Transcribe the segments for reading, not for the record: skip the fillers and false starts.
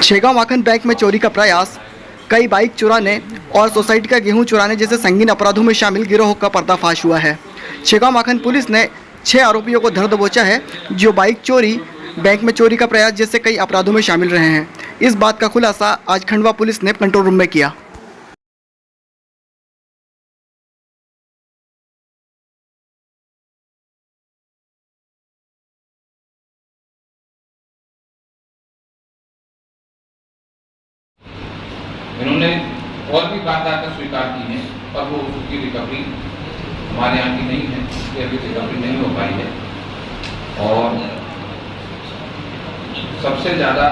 शेगांव माखन bank में चोरी का प्रयास, कई बाइक चुराने और सोसाइटी का गेहूं चुराने जैसे संगीन अपराधों में शामिल गिरोह का पर्दाफाश हुआ है। शेगांव माखन पुलिस ने 6 आरोपियों को धर दबोचा है, जो बाइक चोरी, बैंक में चोरी का प्रयास जैसे कई अपराधों में शामिल रहे हैं। इस बात का खुलासा आज खंडवा पुलिस ने कंट्रोल रूम में किया। इन्होंने और भी वारदातें स्वीकार की हैं, पर वो उसकी रिकवरी हमारे यहाँ की नहीं है, इसकी अभी रिकवरी नहीं हो पाई है। और सबसे ज़्यादा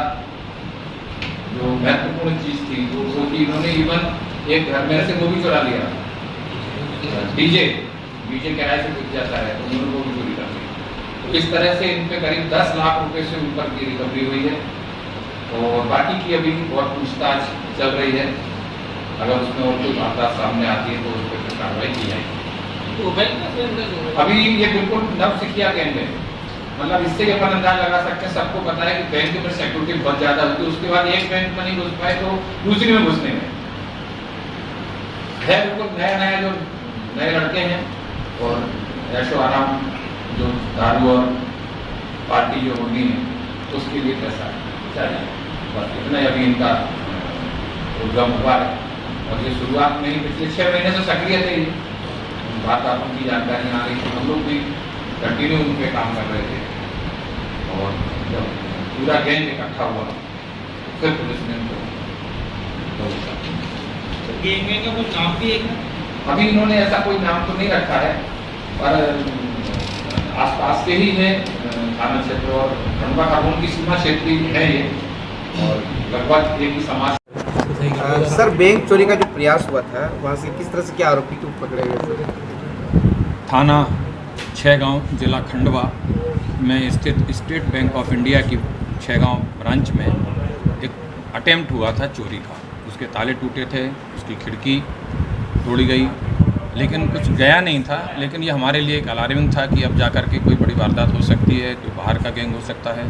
जो महत्वपूर्ण चीज़ थी वो कि इन्होंने इवन एक घर में से वो भी चुरा लिया, डीजे किराए से बिक जाता है, तो उन्होंने वो भी चोरी कर ली। तो इस तरह से इन पे करीब 10 लाख रुपए से ऊपर की रिकवरी हुई है और बाकी की अभी बहुत पूछताछ चल रही है। अगर उसमें और कोई वारदात सामने आती है तो उस पर कार्रवाई की जाएगी। अभी ये बिल्कुल नव सिखिया गैंग है, मतलब इससे अपन अंदाज लगा सकते हैं। सबको पता है कि बैंक में सिक्योरिटी बहुत ज़्यादा होती है, उसके बाद एक बैंक में नहीं घुस पाए तो दूसरी में घुसने में है। बिल्कुल नया जो नए लड़के हैं और ऐशो आराम जो दारू और पार्टी जो होनी है उसके लिए पैसा चाहिए, बस इतना अभी इनका उद्गम हुआ है। और ये शुरुआत में ही पिछले 6 महीने से सक्रिय थे। वार्तालापों की जानकारी आ रही थी, हम लोग भी कंटिन्यू उन पे काम कर रहे थे। और जब पूरा गैंग इकट्ठा हुआ फिर पुलिस ने उनको गैंग का कोई नाम भी है? अभी इन्होंने ऐसा कोई नाम तो नहीं रखा है, पर आसपास के ही है थाना क्षेत्र और खंडवा कानून की सीमा क्षेत्र ही है ये, और लगभग एक ही समाज। सर, बैंक चोरी का जो प्रयास हुआ था वहाँ से किस तरह से क्या आरोपी को पकड़े गए? थाना शेगांव, जिला खंडवा में स्थित स्टेट बैंक ऑफ इंडिया की शेगांव ब्रांच में एक अटेम्प्ट हुआ था चोरी का। उसके ताले टूटे थे, उसकी खिड़की तोड़ी गई, लेकिन कुछ गया नहीं था। लेकिन ये हमारे लिए एक अलार्मिंग था कि अब जाकर के कोई बड़ी वारदात हो सकती है, कोई बाहर का गैंग हो सकता है।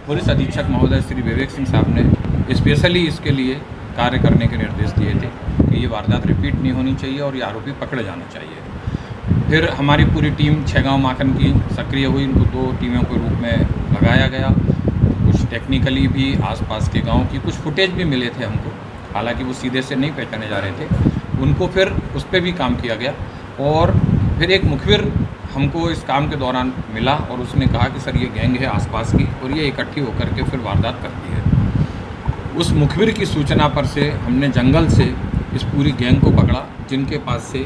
पुलिस अधीक्षक महोदय श्री विवेक सिंह साहब ने स्पेशली इसके लिए कार्य करने के निर्देश दिए थे कि ये वारदात रिपीट नहीं होनी चाहिए और ये आरोपी पकड़े जाना चाहिए। फिर हमारी पूरी टीम शेगांव माखन की सक्रिय हुई, इनको 2 टीमों के रूप में लगाया गया। कुछ टेक्निकली भी आसपास के गांव की कुछ फुटेज भी मिले थे हमको, हालांकि वो सीधे से नहीं पहचाने जा रहे थे। उनको फिर उस पर भी काम किया गया और फिर एक मुखबिर हमको इस काम के दौरान मिला और उसने कहा कि सर ये गैंग है आसपास की और ये इकट्ठी होकर के फिर वारदात करती है। उस मुखबिर की सूचना पर से हमने जंगल से इस पूरी गैंग को पकड़ा, जिनके पास से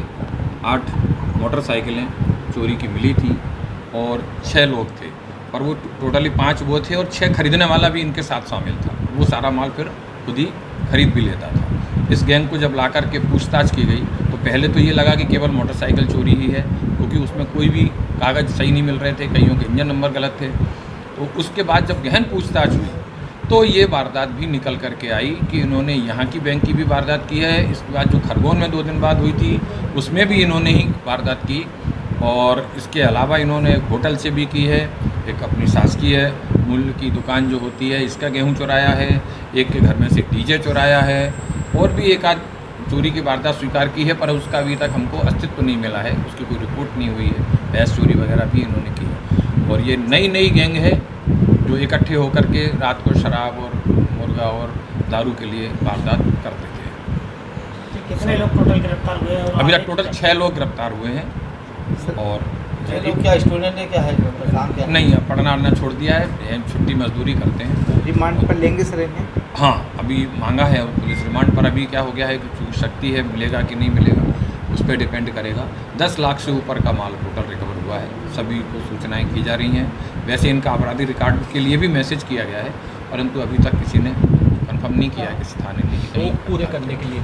8 मोटरसाइकिलें चोरी की मिली थी और 6 लोग थे, पर वो टोटली 5 वो थे और 6 खरीदने वाला भी इनके साथ शामिल था। वो सारा माल फिर खुद ही खरीद भी लेता था। इस गैंग को जब ला कर के पूछताछ की गई तो पहले तो ये लगा कि केवल मोटरसाइकिल चोरी ही है, क्योंकि उसमें कोई भी कागज़ सही नहीं मिल रहे थे, कईयों के इंजन नंबर गलत थे। तो उसके बाद जब गहन पूछताछ हुई तो ये वारदात भी निकल कर के आई कि इन्होंने यहाँ की बैंक की भी वारदात की है। इसके बाद जो खरगोन में 2 दिन बाद हुई थी उसमें भी इन्होंने ही वारदात की, और इसके अलावा इन्होंने एक होटल से भी की है, एक अपनी शासकीय मूल्य की दुकान जो होती है इसका गेहूं चुराया है, एक के घर में से डीजे चुराया है, और भी एक आध चोरी की वारदात स्वीकार की है, पर उसका अभी तक हमको अस्तित्व नहीं मिला है, उसकी कोई रिपोर्ट नहीं हुई है। भैंस चोरी वगैरह भी इन्होंने की है। और ये नई गैंग है जो इकट्ठे होकर के रात को शराब और मुर्गा और दारू के लिए वारदात करते थे। कितने लोग टोटल गिरफ्तार हुए हैं? अभी तक टोटल 6 लोग गिरफ्तार हुए हैं। और क्या स्टूडेंट है, क्या है काम क्या? नहीं, अब पढ़ना वढ़ना छोड़ दिया है, छुट्टी मजदूरी करते हैं। रिमांड पर लेंगे सर इन्हें? हाँ, अभी मांगा है पुलिस रिमांड पर। अभी क्या हो गया है कि शक्ति है, मिलेगा कि नहीं मिलेगा उस पर डिपेंड करेगा। 10 लाख से ऊपर का माल टोटल रिकवर हुआ है। सभी को सूचनाएं की जा रही हैं। वैसे इनका आपराधिक रिकॉर्ड के लिए भी मैसेज किया गया है, परंतु अभी तक किसी ने कंफर्म नहीं किया है किसी थाने ने। शौक पूरे करने के लिए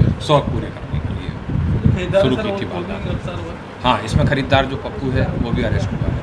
शुरू की थी वारदात। हाँ, इसमें खरीदार जो पप्पू है वो भी अरेस्ट हुआ है।